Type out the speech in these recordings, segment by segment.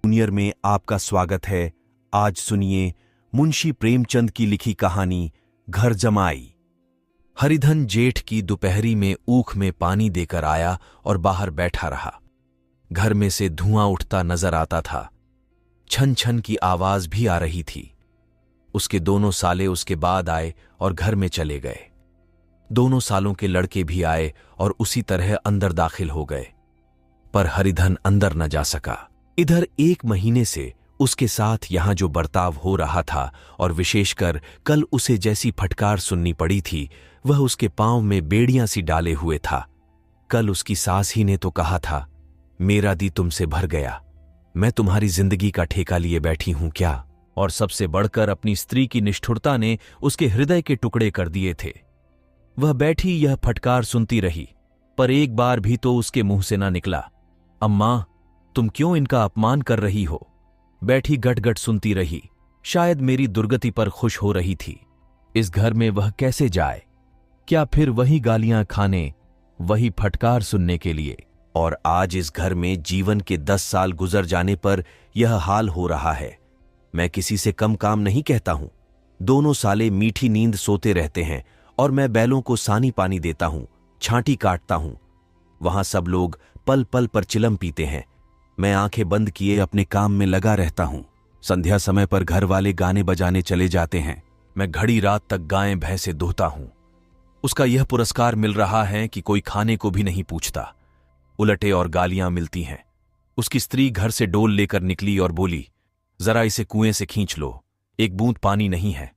Junior में आपका स्वागत है। आज सुनिए मुंशी प्रेमचंद की लिखी कहानी घर जमाई। हरिधन जेठ की दोपहरी में ऊख में पानी देकर आया और बाहर बैठा रहा। घर में से धुआं उठता नजर आता था। छन छन की आवाज भी आ रही थी। उसके दोनों साले उसके बाद आए और घर में चले गए। दोनों सालों के लड़के भी आए और उसी तरह अंदर दाखिल हो गए, पर हरिधन अंदर न जा सका। इधर 1 महीने से उसके साथ यहां जो बर्ताव हो रहा था और विशेषकर कल उसे जैसी फटकार सुननी पड़ी थी, वह उसके पांव में बेड़ियां सी डाले हुए था। कल उसकी सास ही ने तो कहा था, मेरा दी तुमसे भर गया, मैं तुम्हारी जिंदगी का ठेका लिए बैठी हूं क्या। और सबसे बढ़कर अपनी स्त्री की निष्ठुरता ने उसके हृदय के टुकड़े कर दिए थे। वह बैठी यह फटकार सुनती रही, पर एक बार भी तो उसके मुंह से ना निकला, अम्मा तुम क्यों इनका अपमान कर रही हो। बैठी गटगट सुनती रही। शायद मेरी दुर्गति पर खुश हो रही थी। इस घर में वह कैसे जाए, क्या फिर वही गालियां खाने, वही फटकार सुनने के लिए। और आज इस घर में जीवन के 10 साल गुजर जाने पर यह हाल हो रहा है। मैं किसी से कम काम नहीं कहता हूं। दोनों साले मीठी नींद सोते रहते हैं और मैं बैलों को सानी पानी देता हूं, छांटी काटता हूं। वहां सब लोग पल पल पर चिलम पीते हैं। मैं आंखें बंद किए अपने काम में लगा रहता हूं। संध्या समय पर घर वाले गाने बजाने चले जाते हैं। मैं घड़ी रात तक गायें भैंसे दोहता हूं। उसका यह पुरस्कार मिल रहा है कि कोई खाने को भी नहीं पूछता। उलटे और गालियां मिलती हैं। उसकी स्त्री घर से डोल लेकर निकली और बोली, जरा इसे कुएं से खींच लो, एक बूंद पानी नहीं है।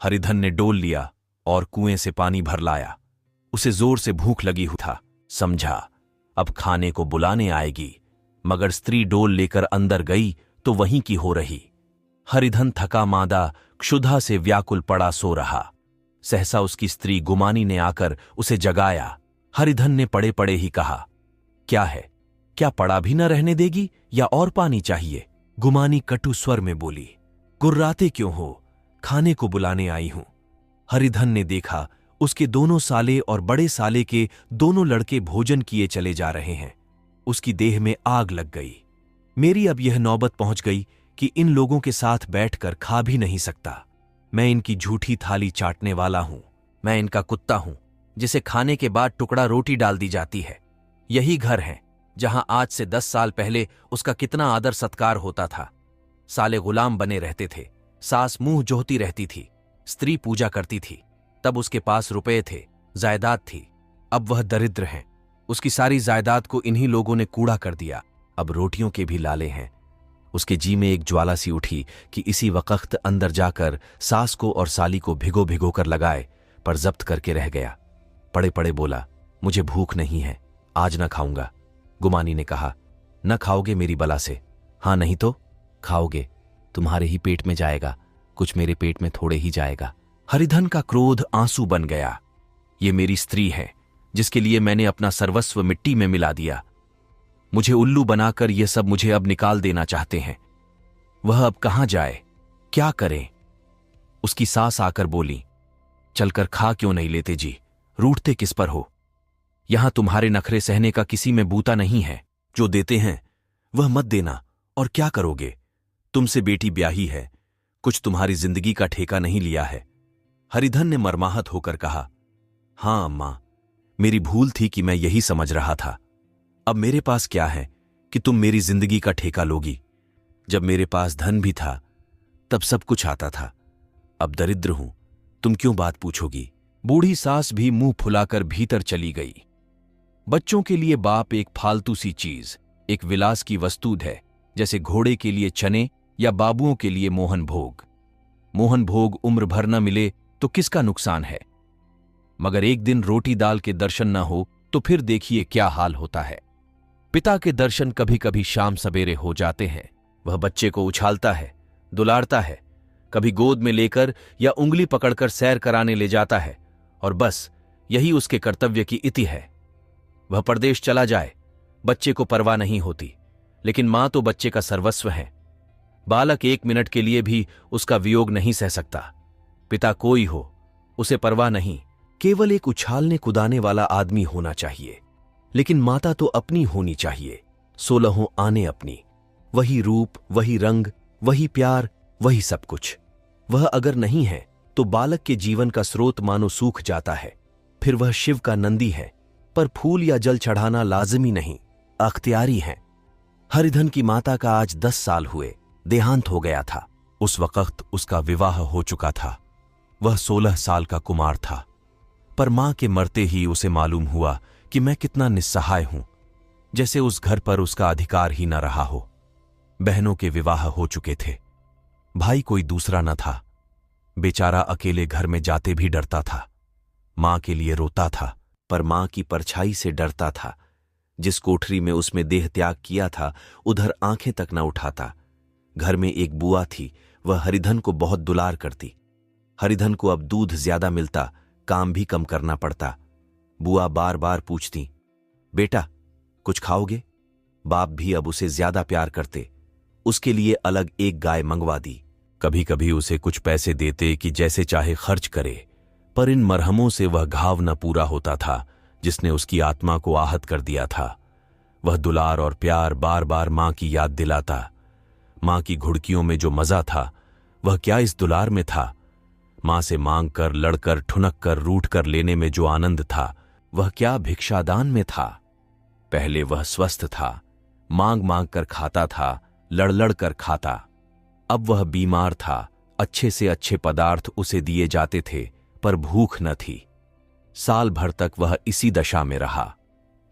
हरिधन ने डोल लिया और कुएं से पानी भर लाया। उसे जोर से भूख लगी हुई था। समझा अब खाने को बुलाने आएगी, मगर स्त्री डोल लेकर अंदर गई तो वहीं की हो रही। हरिधन थका मादा क्षुधा से व्याकुल पड़ा सो रहा। सहसा उसकी स्त्री गुमानी ने आकर उसे जगाया। हरिधन ने पड़े पड़े ही कहा, क्या है, क्या पड़ा भी न रहने देगी या और पानी चाहिए। गुमानी कटु स्वर में बोली, गुर्राते क्यों हो, खाने को बुलाने आई हूं। हरिधन ने देखा उसके दोनों साले और बड़े साले के दोनों लड़के भोजन किए चले जा रहे हैं। उसकी देह में आग लग गई। मेरी अब यह नौबत पहुंच गई कि इन लोगों के साथ बैठकर खा भी नहीं सकता। मैं इनकी झूठी थाली चाटने वाला हूं। मैं इनका कुत्ता हूं जिसे खाने के बाद टुकड़ा रोटी डाल दी जाती है। यही घर है जहां आज से 10 साल पहले उसका कितना आदर सत्कार होता था। साले गुलाम बने रहते थे। सास मुंह जोहती रहती थी। स्त्री पूजा करती थी। तब उसके पास रुपए थे, जायदाद थी। अब वह दरिद्र हैं। उसकी सारी जायदाद को इन्हीं लोगों ने कूड़ा कर दिया। अब रोटियों के भी लाले हैं। उसके जी में एक ज्वाला सी उठी कि इसी वक्त अंदर जाकर सास को और साली को भिगो भिगो कर लगाए, पर जब्त करके रह गया। पड़े पड़े बोला, मुझे भूख नहीं है, आज न खाऊंगा। गुमानी ने कहा, न खाओगे मेरी बला से। हाँ नहीं तो खाओगे, तुम्हारे ही पेट में जाएगा, कुछ मेरे पेट में थोड़े ही जाएगा। हरिधन का क्रोध आंसू बन गया। ये मेरी स्त्री है जिसके लिए मैंने अपना सर्वस्व मिट्टी में मिला दिया। मुझे उल्लू बनाकर ये सब मुझे अब निकाल देना चाहते हैं। वह अब कहां जाए, क्या करें। उसकी सास आकर बोली, चलकर खा क्यों नहीं लेते जी, रूठते किस पर हो। यहां तुम्हारे नखरे सहने का किसी में बूता नहीं है। जो देते हैं वह मत देना, और क्या करोगे। तुमसे बेटी ब्याही है, कुछ तुम्हारी जिंदगी का ठेका नहीं लिया है। हरिधन ने मर्माहत होकर कहा, हां अम्मा, मेरी भूल थी कि मैं यही समझ रहा था। अब मेरे पास क्या है कि तुम मेरी जिंदगी का ठेका लोगी। जब मेरे पास धन भी था तब सब कुछ आता था। अब दरिद्र हूं, तुम क्यों बात पूछोगी। बूढ़ी सास भी मुंह फुलाकर भीतर चली गई। बच्चों के लिए बाप एक फालतू सी चीज, एक विलास की वस्तु है, जैसे घोड़े के लिए चने या बाबुओं के लिए मोहन भोग। मोहन भोग उम्र भर न मिले तो किसका नुकसान है, मगर एक दिन रोटी दाल के दर्शन न हो तो फिर देखिए क्या हाल होता है। पिता के दर्शन कभी कभी शाम सवेरे हो जाते हैं। वह बच्चे को उछालता है, दुलारता है, कभी गोद में लेकर या उंगली पकड़कर सैर कराने ले जाता है, और बस यही उसके कर्तव्य की इति है। वह परदेश चला जाए, बच्चे को परवाह नहीं होती, लेकिन मां तो बच्चे का सर्वस्व है। बालक 1 मिनट के लिए भी उसका वियोग नहीं सह सकता। पिता कोई हो, उसे परवाह नहीं, केवल एक उछालने कुदाने वाला आदमी होना चाहिए। लेकिन माता तो अपनी होनी चाहिए, 16 आने अपनी। वही रूप, वही रंग, वही प्यार, वही सब कुछ। वह अगर नहीं है तो बालक के जीवन का स्रोत मानो सूख जाता है। फिर वह शिव का नंदी है, पर फूल या जल चढ़ाना लाजिमी नहीं, अख्तियारी है। हरिधन की माता का आज 10 साल हुए, देहांत हो गया था। उस वक्त उसका विवाह हो चुका था। वह 16 साल का कुमार था। पर मां के मरते ही उसे मालूम हुआ कि मैं कितना निस्सहाय हूं, जैसे उस घर पर उसका अधिकार ही न रहा हो। बहनों के विवाह हो चुके थे, भाई कोई दूसरा न था। बेचारा अकेले घर में जाते भी डरता था। मां के लिए रोता था, पर मां की परछाई से डरता था। जिस कोठरी में उसमें देह त्याग किया था, उधर आंखें तक न उठाता। घर में एक बुआ थी, वह हरिधन को बहुत दुलार करती। हरिधन को अब दूध ज्यादा मिलता, काम भी कम करना पड़ता। बुआ बार बार पूछती, बेटा कुछ खाओगे? बाप भी अब उसे ज्यादा प्यार करते। उसके लिए अलग एक गाय मंगवा दी। कभी कभी उसे कुछ पैसे देते कि जैसे चाहे खर्च करे, पर इन मरहमों से वह घाव न पूरा होता था जिसने उसकी आत्मा को आहत कर दिया था। वह दुलार और प्यार बार बार मां की याद दिलाता। मां की घुड़कियों में जो मजा था, वह क्या इस दुलार में था? मां से मांग कर, लड़कर, ठुनक कर, रूठ कर लेने में जो आनंद था, वह क्या भिक्षादान में था? पहले वह स्वस्थ था, मांग मांग कर खाता था, लड़ लड़ कर खाता। अब वह बीमार था। अच्छे से अच्छे पदार्थ उसे दिए जाते थे, पर भूख न थी। साल भर तक वह इसी दशा में रहा।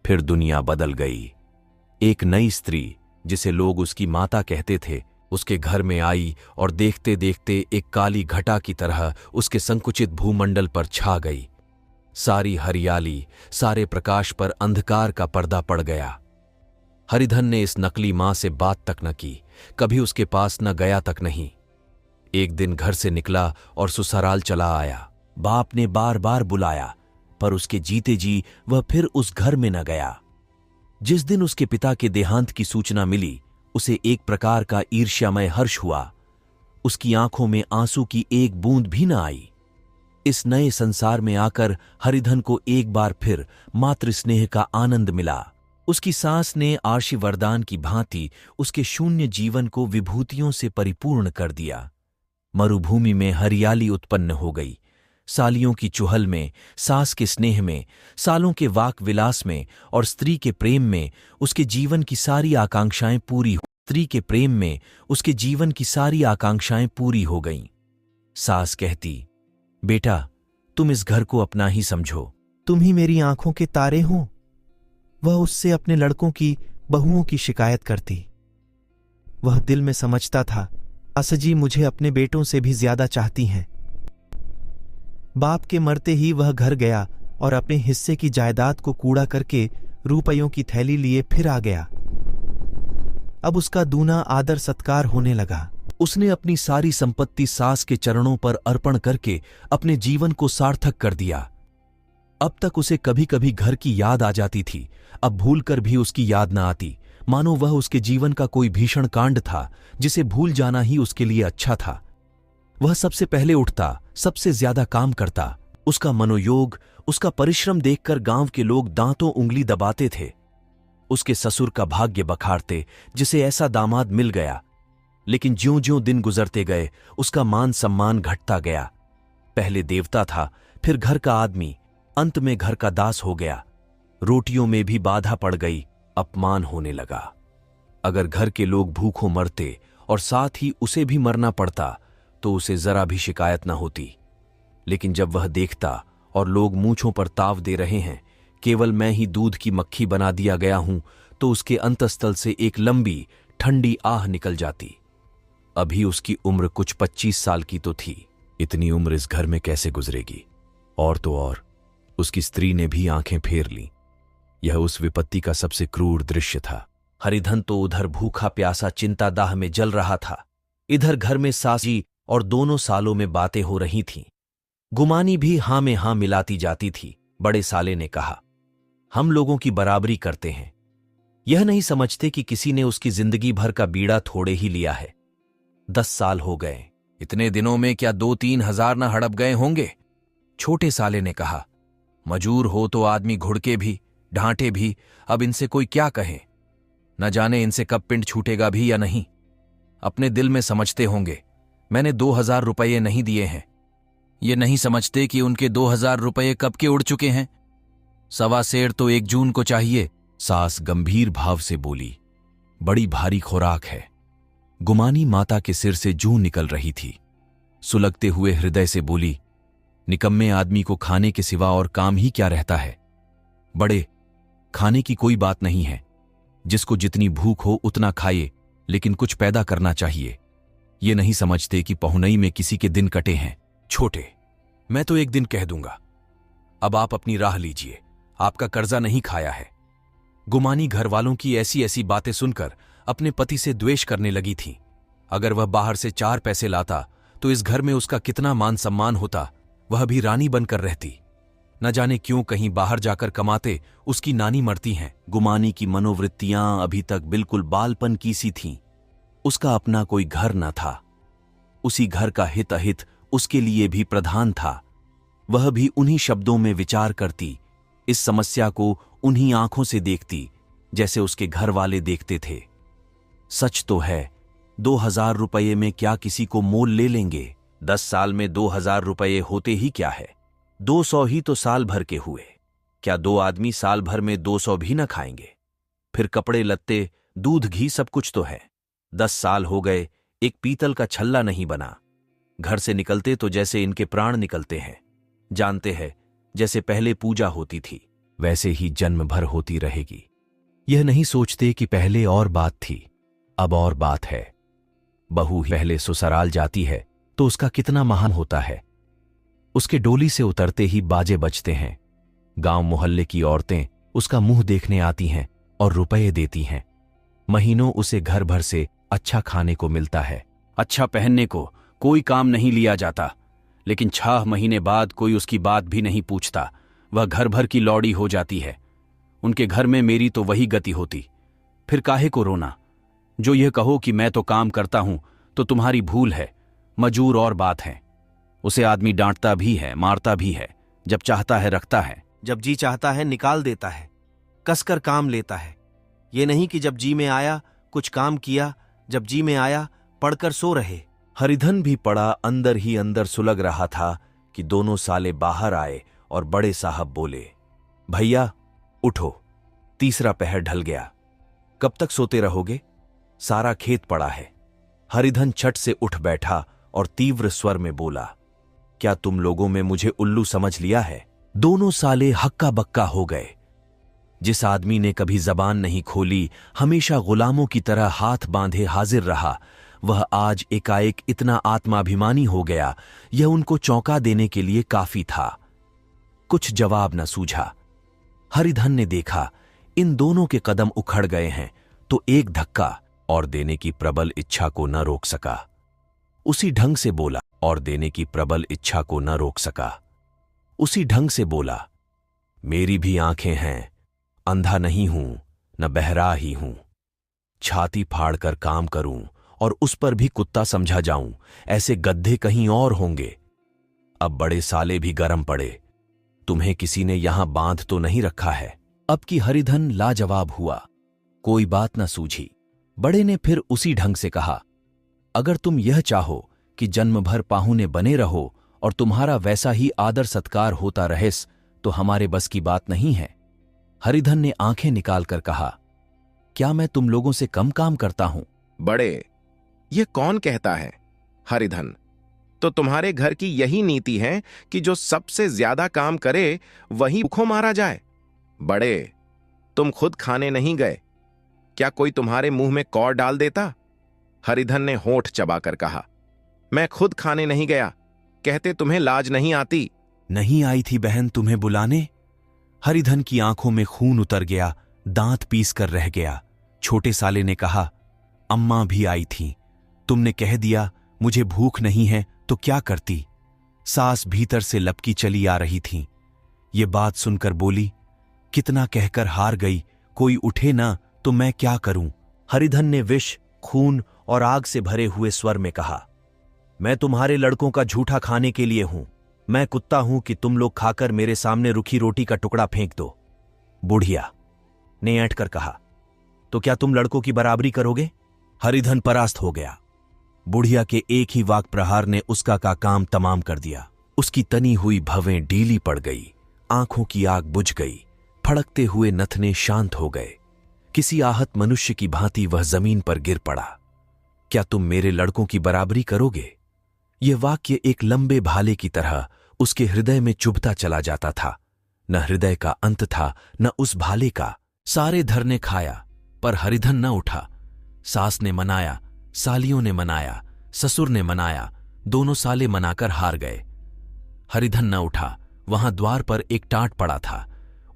फिर दुनिया बदल गई। एक नई स्त्री, जिसे लोग उसकी माता कहते थे, उसके घर में आई और देखते देखते एक काली घटा की तरह उसके संकुचित भूमंडल पर छा गई। सारी हरियाली, सारे प्रकाश पर अंधकार का पर्दा पड़ गया। हरिधन ने इस नकली मां से बात तक न की, कभी उसके पास न गया तक नहीं। एक दिन घर से निकला और ससुराल चला आया। बाप ने बार बार बुलाया, पर उसके जीते जी वह फिर उस घर में न गया। जिस दिन उसके पिता के देहांत की सूचना मिली, उसे एक प्रकार का ईर्ष्यामय हर्ष हुआ। उसकी आंखों में आंसू की एक बूंद भी न आई। इस नए संसार में आकर हरिधन को एक बार फिर मातृ स्नेह का आनंद मिला। उसकी सांस ने आर्षि वरदान की भांति उसके शून्य जीवन को विभूतियों से परिपूर्ण कर दिया। मरुभूमि में हरियाली उत्पन्न हो गई। सालियों की चुहल में, सास के स्नेह में, सालों के वाक विलास में और स्त्री के प्रेम में उसके जीवन की सारी आकांक्षाएं पूरी हो गईं। सास कहती, बेटा तुम इस घर को अपना ही समझो, तुम ही मेरी आंखों के तारे हो। वह उससे अपने लड़कों की, बहुओं की शिकायत करती। वह दिल में समझता था, असजी मुझे अपने बेटों से भी ज्यादा चाहती हैं। बाप के मरते ही वह घर गया और अपने हिस्से की जायदाद को कूड़ा करके रुपयों की थैली लिए फिर आ गया। अब उसका दूना आदर सत्कार होने लगा। उसने अपनी सारी संपत्ति सास के चरणों पर अर्पण करके अपने जीवन को सार्थक कर दिया। अब तक उसे कभी कभी घर की याद आ जाती थी, अब भूलकर भी उसकी याद न आती, मानो वह उसके जीवन का कोई भीषण कांड था जिसे भूल जाना ही उसके लिए अच्छा था। वह सबसे पहले उठता, सबसे ज्यादा काम करता। उसका मनोयोग, उसका परिश्रम देखकर गांव के लोग दांतों उंगली दबाते थे। उसके ससुर का भाग्य बखारते, जिसे ऐसा दामाद मिल गया। लेकिन ज्यों-ज्यों दिन गुजरते गए, उसका मान सम्मान घटता गया। पहले देवता था, फिर घर का आदमी, अंत में घर का दास हो गया। रोटियों में भी बाधा पड़ गई, अपमान होने लगा। अगर घर के लोग भूखों मरते और साथ ही उसे भी मरना पड़ता तो उसे जरा भी शिकायत न होती। लेकिन जब वह देखता और लोग मूंछों पर ताव दे रहे हैं, केवल मैं ही दूध की मक्खी बना दिया गया हूं, तो उसके अंतस्तल से एक लंबी ठंडी आह निकल जाती। अभी उसकी उम्र कुछ 25 साल की तो थी। इतनी उम्र इस घर में कैसे गुजरेगी? और तो और उसकी स्त्री ने भी आंखें फेर लीं। यह उस विपत्ति का सबसे क्रूर दृश्य था। हरिधन तो उधर भूखा प्यासा चिंता दाह में जल रहा था, इधर घर में सासी और दोनों सालों में बातें हो रही थीं। गुमानी भी हां में हां मिलाती जाती थी। बड़े साले ने कहा, हम लोगों की बराबरी करते हैं, यह नहीं समझते कि किसी ने उसकी जिंदगी भर का बीड़ा थोड़े ही लिया है। 10 साल हो गए, इतने दिनों में क्या 2-3 हजार न हड़प गए होंगे? छोटे साले ने कहा, मजूर हो तो आदमी घुड़के भी, ढांटे भी, अब इनसे कोई क्या कहे। न जाने इनसे कब पिंड छूटेगा भी या नहीं। अपने दिल में समझते होंगे मैंने 2000 रुपये नहीं दिए हैं। ये नहीं समझते कि उनके 2000 रुपये कब के उड़ चुके हैं। 1.25 सेर तो 1 जून को चाहिए। सास गंभीर भाव से बोली, बड़ी भारी खुराक है। गुमानी माता के सिर से जूं निकल रही थी। सुलगते हुए हृदय से बोली, निकम्मे आदमी को खाने के सिवा और काम ही क्या रहता है। बड़े, खाने की कोई बात नहीं है, जिसको जितनी भूख हो उतना खाए, लेकिन कुछ पैदा करना चाहिए। ये नहीं समझते कि पहुनई में किसी के दिन कटे हैं। छोटे, मैं तो एक दिन कह दूंगा, अब आप अपनी राह लीजिए, आपका कर्जा नहीं खाया है। गुमानी घर वालों की ऐसी ऐसी बातें सुनकर अपने पति से द्वेष करने लगी थी। अगर वह बाहर से 4 पैसे लाता तो इस घर में उसका कितना मान सम्मान होता, वह भी रानी बनकर रहती। न जाने क्यों कहीं बाहर जाकर कमाते उसकी नानी मरती हैं। गुमानी की मनोवृत्तियां अभी तक बिल्कुल बालपन की सी थीं। उसका अपना कोई घर न था। उसी घर का हित अहित उसके लिए भी प्रधान था। वह भी उन्हीं शब्दों में विचार करती, इस समस्या को उन्हीं आंखों से देखती जैसे उसके घर वाले देखते थे। सच तो है, 2000 रुपये में क्या किसी को मोल ले लेंगे। 10 साल में 2000 रुपये होते ही क्या है। 200 ही तो साल भर के हुए। क्या 2 आदमी साल भर में 200 भी न खाएंगे। फिर कपड़े लत्ते, दूध घी सब कुछ तो है। 10 साल हो गए, एक पीतल का छल्ला नहीं बना। घर से निकलते तो जैसे इनके प्राण निकलते हैं। जानते हैं, जैसे पहले पूजा होती थी वैसे ही जन्म भर होती रहेगी। यह नहीं सोचते कि पहले और बात थी, अब और बात है। बहू पहले ससुराल जाती है तो उसका कितना महान होता है। उसके डोली से उतरते ही बाजे बजते हैं। गांव मोहल्ले की औरतें उसका मुंह देखने आती हैं और रुपये देती हैं। महीनों उसे घर भर से अच्छा खाने को मिलता है। अच्छा पहनने को कोई काम नहीं लिया जाता, लेकिन 6 महीने बाद कोई उसकी बात भी नहीं पूछता। वह घर भर की लौड़ी हो जाती है। उनके घर में मेरी तो वही गति होती। फिर काहे को रोना। जो यह कहो कि मैं तो काम करता हूं तो तुम्हारी भूल है। मजूर और बात है। उसे आदमी डांटता भी है, मारता भी है। जब चाहता है रखता है, जब जी चाहता है निकाल देता है, कसकर काम लेता है। ये नहीं कि जब जी में आया कुछ काम किया, जब जी में आया पढ़कर सो रहे। हरिधन भी पड़ा अंदर ही अंदर सुलग रहा था कि दोनों साले बाहर आए और बड़े साहब बोले, भैया उठो, तीसरा पहर ढल गया, कब तक सोते रहोगे, सारा खेत पड़ा है। हरिधन छट से उठ बैठा और तीव्र स्वर में बोला, क्या तुम लोगों में मुझे उल्लू समझ लिया है। दोनों साले हक्का बक्का हो गए। जिस आदमी ने कभी जबान नहीं खोली, हमेशा गुलामों की तरह हाथ बांधे हाजिर रहा, वह आज एकाएक इतना आत्माभिमानी हो गया, यह उनको चौंका देने के लिए काफी था। कुछ जवाब न सूझा। हरिधन ने देखा इन दोनों के कदम उखड़ गए हैं तो एक धक्का और देने की प्रबल इच्छा को न रोक सका। उसी ढंग से बोला और देने की प्रबल इच्छा को न रोक सका। उसी ढंग से बोला, मेरी भी आंखें हैं, अंधा नहीं हूं, न बहरा ही हूं। छाती फाड़कर काम करूं और उस पर भी कुत्ता समझा जाऊं, ऐसे गड्ढे कहीं और होंगे। अब बड़े साले भी गरम पड़े। तुम्हें किसी ने यहां बांध तो नहीं रखा है। अब की हरिधन लाजवाब हुआ। कोई बात न सूझी। बड़े ने फिर उसी ढंग से कहा, अगर तुम यह चाहो कि जन्म भर पाहुने बने रहो और तुम्हारा वैसा ही आदर सत्कार होता रहेस, तो हमारे बस की बात नहीं है। हरिधन ने आंखें निकालकर कहा, क्या मैं तुम लोगों से कम काम करता हूं। बड़े, ये कौन कहता है। हरिधन, तो तुम्हारे घर की यही नीति है कि जो सबसे ज्यादा काम करे वही भूखों मारा जाए। बड़े, तुम खुद खाने नहीं गए, क्या कोई तुम्हारे मुंह में कौर डाल देता। हरिधन ने होंठ चबाकर कहा, मैं खुद खाने नहीं गया, कहते तुम्हें लाज नहीं आती। नहीं आई थी बहन तुम्हें बुलाने। हरिधन की आंखों में खून उतर गया, दांत पीस कर रह गया। छोटे साले ने कहा, अम्मा भी आई थी, तुमने कह दिया मुझे भूख नहीं है तो क्या करती। सास भीतर से लपकी चली आ रही थी। ये बात सुनकर बोली, कितना कहकर हार गई, कोई उठे ना तो मैं क्या करूं। हरिधन ने विष, खून और आग से भरे हुए स्वर में कहा, मैं तुम्हारे लड़कों का झूठा खाने के लिए हूं। मैं कुत्ता हूं कि तुम लोग खाकर मेरे सामने रुखी रोटी का टुकड़ा फेंक दो। बुढ़िया ने ऐंठ कर कहा, तो क्या तुम लड़कों की बराबरी करोगे? हरिधन परास्त हो गया। बुढ़िया के एक ही वाक प्रहार ने उसका का काम तमाम कर दिया। उसकी तनी हुई भवें ढीली पड़ गई, आंखों की आग बुझ गई, फड़कते हुए नथने शांत हो गए। किसी आहत मनुष्य की भांति वह जमीन पर गिर पड़ा। क्या तुम मेरे लड़कों की बराबरी करोगे? यह वाक्य एक लंबे भाले की तरह उसके हृदय में चुभता चला जाता था। न हृदय का अंत था, न उस भाले का। सारे धर ने खाया, पर हरिधन न उठा। सास ने मनाया, सालियों ने मनाया, ससुर ने मनाया, दोनों साले मनाकर हार गए। हरिधन न उठा। वहां द्वार पर एक टाट पड़ा था।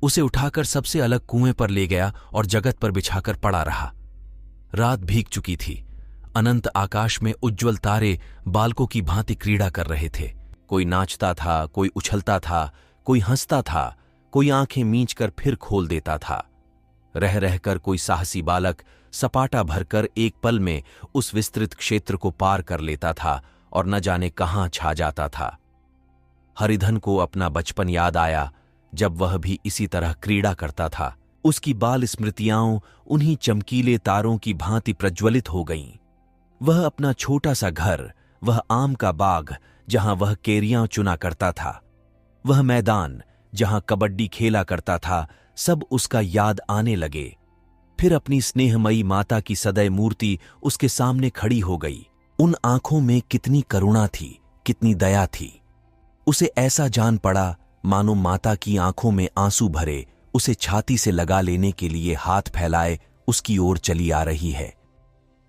उसे उठाकर सबसे अलग कुएं पर ले गया और जगत पर बिछाकर पड़ा रहा। रात भीग चुकी थी। अनंत आकाश में उज्ज्वल तारे बालकों की भांति क्रीड़ा कर रहे थे। कोई नाचता था, कोई उछलता था, कोई हंसता था, कोई आंखें मींच कर फिर खोल देता था। रह रहकर कोई साहसी बालक सपाटा भरकर एक पल में उस विस्तृत क्षेत्र को पार कर लेता था और न जाने कहां छा जाता था। हरिधन को अपना बचपन याद आया, जब वह भी इसी तरह क्रीड़ा करता था। उसकी बाल स्मृतियां उन्हीं चमकीले तारों की भांति प्रज्वलित हो गईं। वह अपना छोटा सा घर, वह आम का बाग जहां वह केरियां चुना करता था, वह मैदान जहां कबड्डी खेला करता था, सब उसका याद आने लगे। फिर अपनी स्नेहमयी माता की सदैव मूर्ति उसके सामने खड़ी हो गई। उन आंखों में कितनी करुणा थी, कितनी दया थी। उसे ऐसा जान पड़ा मानो माता की आंखों में आंसू भरे उसे छाती से लगा लेने के लिए हाथ फैलाए उसकी ओर चली आ रही है।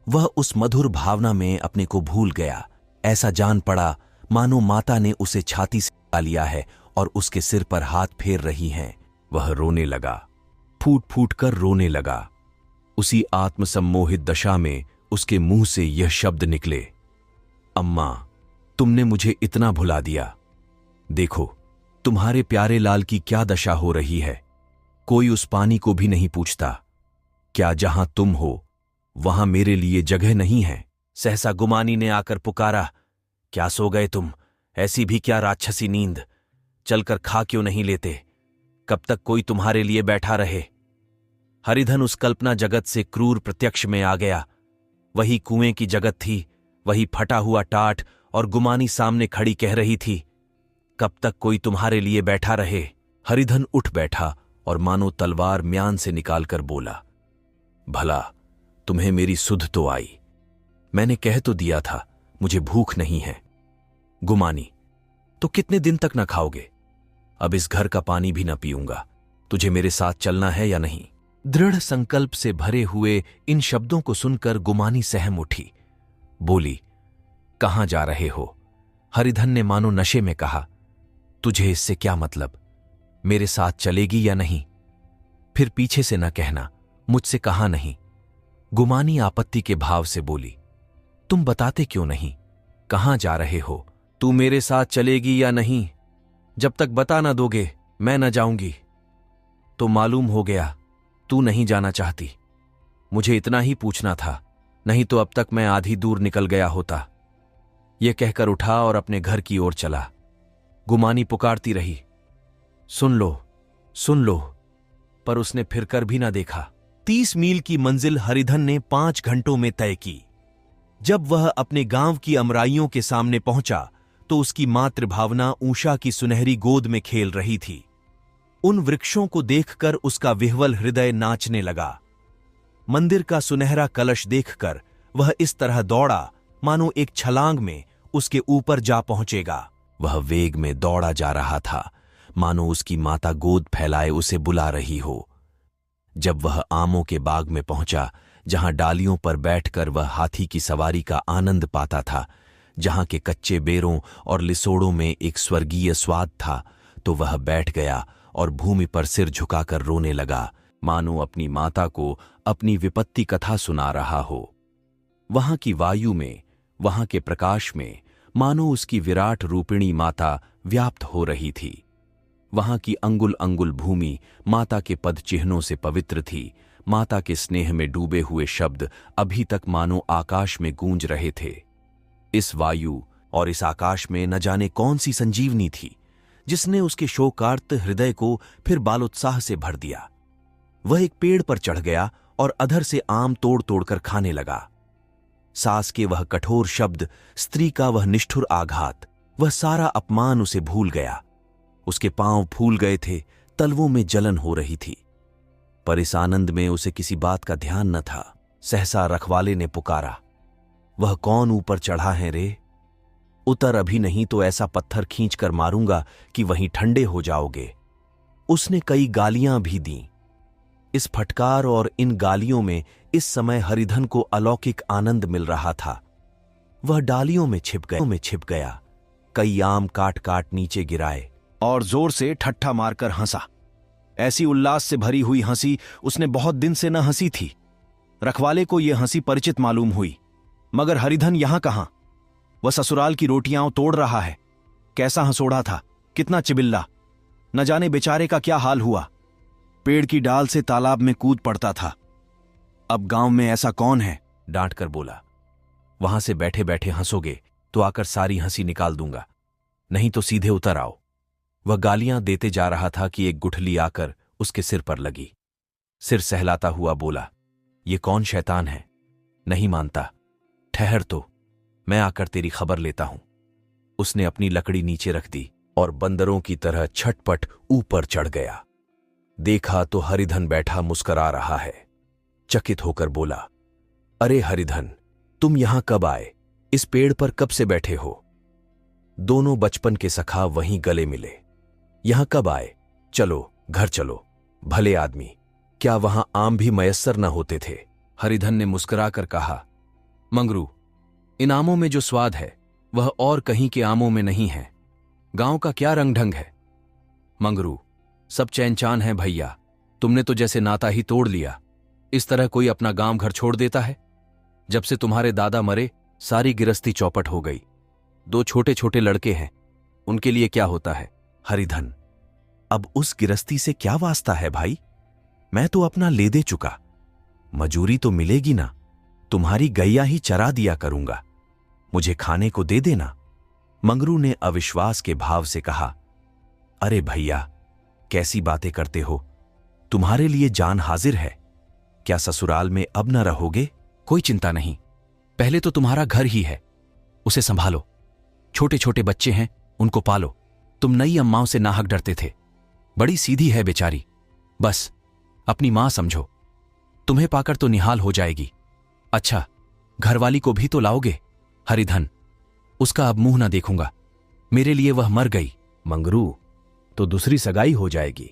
वह उस मधुर भावना में अपने को भूल गया। ऐसा जान पड़ा मानो माता ने उसे छाती से लगा लिया है और उसके सिर पर हाथ फेर रही हैं। वह रोने लगा, फूट फूट कर रोने लगा। उसी आत्मसम्मोहित दशा में उसके मुंह से यह शब्द निकले, अम्मा, तुमने मुझे इतना भुला दिया। देखो तुम्हारे प्यारे लाल की क्या दशा हो रही है। कोई उस पानी को भी नहीं पूछता। क्या जहां तुम हो वहां मेरे लिए जगह नहीं है? सहसा गुमानी ने आकर पुकारा, क्या सो गए तुम? ऐसी भी क्या राक्षसी नींद? चलकर खा क्यों नहीं लेते? कब तक कोई तुम्हारे लिए बैठा रहे? हरिधन उस कल्पना जगत से क्रूर प्रत्यक्ष में आ गया। वही कुएं की जगत थी, वही फटा हुआ टाट, और गुमानी सामने खड़ी कह रही थी, कब तक कोई तुम्हारे लिए बैठा रहे? हरिधन उठ बैठा और मानो तलवार म्यान से निकालकर बोला, भला तुम्हें मेरी सुध तो आई। मैंने कह तो दिया था मुझे भूख नहीं है। गुमानी, तो कितने दिन तक न खाओगे? अब इस घर का पानी भी न पीऊंगा। तुझे मेरे साथ चलना है या नहीं? दृढ़ संकल्प से भरे हुए इन शब्दों को सुनकर गुमानी सहम उठी। बोली, कहां जा रहे हो? हरिधन ने मानो नशे में कहा, तुझे इससे क्या मतलब? मेरे साथ चलेगी या नहीं? फिर पीछे से न कहना, मुझसे कहा नहीं। गुमानी आपत्ति के भाव से बोली, तुम बताते क्यों नहीं? कहां जा रहे हो? तू मेरे साथ चलेगी या नहीं? जब तक बता ना दोगे मैं न जाऊंगी। तो मालूम हो गया तू नहीं जाना चाहती। मुझे इतना ही पूछना था, नहीं तो अब तक मैं आधी दूर निकल गया होता। यह कहकर उठा और अपने घर की ओर चला। गुमानी पुकारती रही, सुन लो, सुन लो, पर उसने फिर कर भी ना देखा। 30 मील की मंजिल हरिधन ने 5 घंटों में तय की। जब वह अपने गांव की अमराइयों के सामने पहुंचा तो उसकी मातृभावना ऊषा की सुनहरी गोद में खेल रही थी। उन वृक्षों को देखकर उसका विह्वल हृदय नाचने लगा। मंदिर का सुनहरा कलश देखकर वह इस तरह दौड़ा मानो एक छलांग में उसके ऊपर जा पहुंचेगा। वह वेग में दौड़ा जा रहा था, मानो उसकी माता गोद फैलाए उसे बुला रही हो। जब वह आमों के बाग में पहुंचा, जहां डालियों पर बैठकर वह हाथी की सवारी का आनंद पाता था, जहां के कच्चे बेरों और लिसोड़ों में एक स्वर्गीय स्वाद था, तो वह बैठ गया और भूमि पर सिर झुकाकर रोने लगा, मानो अपनी माता को अपनी विपत्ति कथा सुना रहा हो। वहां की वायु में, वहां के प्रकाश में मानो उसकी विराट रूपिणी माता व्याप्त हो रही थी। वहां की अंगुल अंगुल भूमि माता के पद चिन्हों से पवित्र थी। माता के स्नेह में डूबे हुए शब्द अभी तक मानो आकाश में गूंज रहे थे। इस वायु और इस आकाश में न जाने कौन सी संजीवनी थी, जिसने उसके शोकार्त हृदय को फिर बालोत्साह से भर दिया। वह एक पेड़ पर चढ़ गया और अधर से आम तोड़ तोड़कर खाने लगा। सास के वह कठोर शब्द, स्त्री का वह निष्ठुर आघात, वह सारा अपमान उसे भूल गया। उसके पांव फूल गए थे, तलवों में जलन हो रही थी, पर इस आनंद में उसे किसी बात का ध्यान न था। सहसा रखवाले ने पुकारा, वह कौन ऊपर चढ़ा है रे? उतर अभी, नहीं तो ऐसा पत्थर खींच कर मारूंगा कि वहीं ठंडे हो जाओगे। उसने कई गालियां भी दीं। इस फटकार और इन गालियों में इस समय हरिधन को अलौकिक आनंद मिल रहा था। वह डालियों में छिप गया, कई आम काट काट नीचे गिराए और जोर से ठट्ठा मारकर हंसा। ऐसी उल्लास से भरी हुई हंसी उसने बहुत दिन से न हंसी थी। रखवाले को यह हंसी परिचित मालूम हुई, मगर हरिधन यहां कहां? वह ससुराल की रोटियां तोड़ रहा है। कैसा हंसोड़ा था, कितना चिबिल्ला! न जाने बेचारे का क्या हाल हुआ। पेड़ की डाल से तालाब में कूद पड़ता था। अब गांव में ऐसा कौन है? डांट कर बोला, वहां से बैठे बैठे हंसोगे तो आकर सारी हंसी निकाल दूंगा, नहीं तो सीधे उतर आओ। वह गालियां देते जा रहा था कि एक गुठली आकर उसके सिर पर लगी। सिर सहलाता हुआ बोला, ये कौन शैतान है? नहीं मानता? ठहर तो, मैं आकर तेरी खबर लेता हूं। उसने अपनी लकड़ी नीचे रख दी और बंदरों की तरह छटपट ऊपर चढ़ गया। देखा तो हरिधन बैठा मुस्करा रहा है। चकित होकर बोला, अरे हरिधन, तुम यहां कब आए? इस पेड़ पर कब से बैठे हो? दोनों बचपन के सखा वहीं गले मिले। यहां कब आए? चलो घर चलो। भले आदमी, क्या वहां आम भी मयस्सर न होते थे? हरिधन ने मुस्कुराकर कहा, मंगरू, इन आमों में जो स्वाद है वह और कहीं के आमों में नहीं है। गांव का क्या रंग ढंग है। मंगरू, सब चैन चान है भैया, तुमने तो जैसे नाता ही तोड़ लिया। इस तरह कोई अपना गांव घर छोड़ देता है? जब से तुम्हारे दादा मरे सारी गिरस्ती चौपट हो गई। 2 छोटे छोटे लड़के हैं, उनके लिए क्या होता है? हरिधन, अब उस गिरस्ती से क्या वास्ता है भाई? मैं तो अपना ले दे चुका। मजूरी तो मिलेगी ना, तुम्हारी गैया ही चरा दिया करूंगा। मुझे खाने को दे देना। मंगरू ने अविश्वास के भाव से कहा, अरे भैया, कैसी बातें करते हो? तुम्हारे लिए जान हाजिर है। क्या ससुराल में अब न रहोगे? कोई चिंता नहीं, पहले तो तुम्हारा घर ही है, उसे संभालो। छोटे छोटे बच्चे हैं, उनको पालो। तुम नई अम्माओं से नाहक डरते थे, बड़ी सीधी है बेचारी, बस अपनी मां समझो। तुम्हें पाकर तो निहाल हो जाएगी। अच्छा, घरवाली को भी तो लाओगे? हरिधन, उसका अब मुंह ना देखूंगा, मेरे लिए वह मर गई। मंगरू, तो दूसरी सगाई हो जाएगी।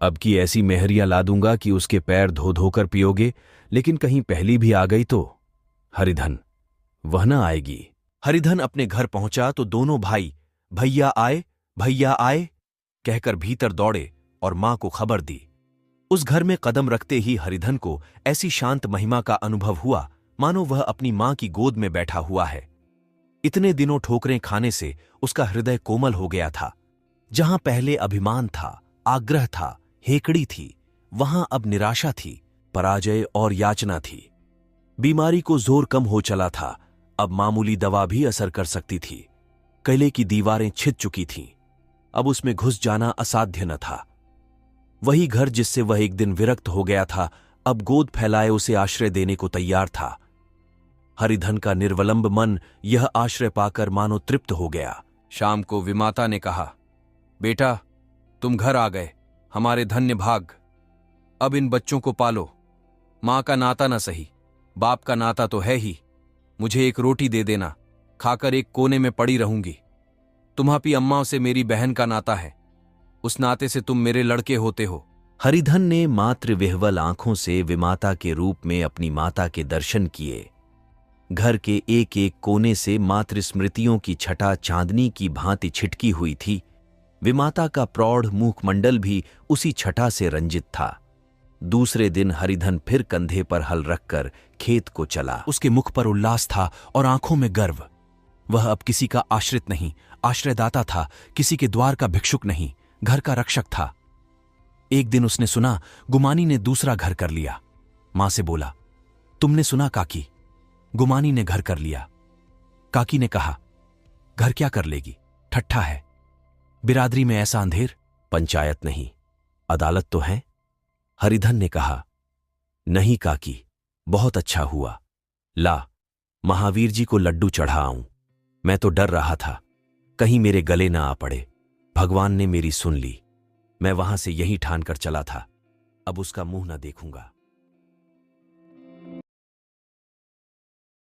अब की ऐसी मेहरियां ला दूंगा कि उसके पैर धो धोकर पियोगे, लेकिन कहीं पहली भी आ गई तो? हरिधन, वह न आएगी। हरिधन अपने घर पहुंचा तो दोनों भाई भैया आए कहकर भीतर दौड़े और मां को खबर दी। उस घर में कदम रखते ही हरिधन को ऐसी शांत महिमा का अनुभव हुआ मानो वह अपनी मां की गोद में बैठा हुआ है। इतने दिनों ठोकरें खाने से उसका हृदय कोमल हो गया था। जहां पहले अभिमान था, आग्रह था, हेकड़ी थी, वहां अब निराशा थी, पराजय और याचना थी। बीमारी को जोर कम हो चला था, अब मामूली दवा भी असर कर सकती थी। किले की दीवारें छिद चुकी थीं, अब उसमें घुस जाना असाध्य न था। वही घर जिससे वह एक दिन विरक्त हो गया था, अब गोद फैलाए उसे आश्रय देने को तैयार था। हरिधन का निर्वलंब मन यह आश्रय पाकर मानो तृप्त हो गया। शाम को विमाता ने कहा, बेटा, तुम घर आ गए, हमारे धन्य भाग। अब इन बच्चों को पालो। मां का नाता न सही, बाप का नाता तो है ही। मुझे एक रोटी दे देना, खाकर एक कोने में पड़ी रहूंगी। तुम्हारी अम्माओं से मेरी बहन का नाता है, उस नाते से तुम मेरे लड़के होते हो। हरिधन ने मात्र विह्वल आंखों से विमाता के रूप में अपनी माता के दर्शन किए। घर के एक एक कोने से मातृ स्मृतियों की छटा चांदनी की भांति छिटकी हुई थी। विमाता का प्रौढ़ मुखमंडल भी उसी छटा से रंजित था। दूसरे दिन हरिधन फिर कंधे पर हल रखकर खेत को चला। उसके मुख पर उल्लास था और आंखों में गर्व। वह अब किसी का आश्रित नहीं, आश्रयदाता था, किसी के द्वार का भिक्षुक नहीं, घर का रक्षक था। एक दिन उसने सुना गुमानी ने दूसरा घर कर लिया। मां से बोला, तुमने सुना काकी, गुमानी ने घर कर लिया। काकी ने कहा, घर क्या कर लेगी, ठट्ठा है। बिरादरी में ऐसा अंधेर, पंचायत नहीं, अदालत तो है। हरिधन ने कहा, नहीं काकी, बहुत अच्छा हुआ। ला, महावीर जी को लड्डू चढ़ा आऊं। मैं तो डर रहा था कहीं मेरे गले ना आ पड़े। भगवान ने मेरी सुन ली। मैं वहां से यही ठान कर चला था, अब उसका मुंह न देखूंगा।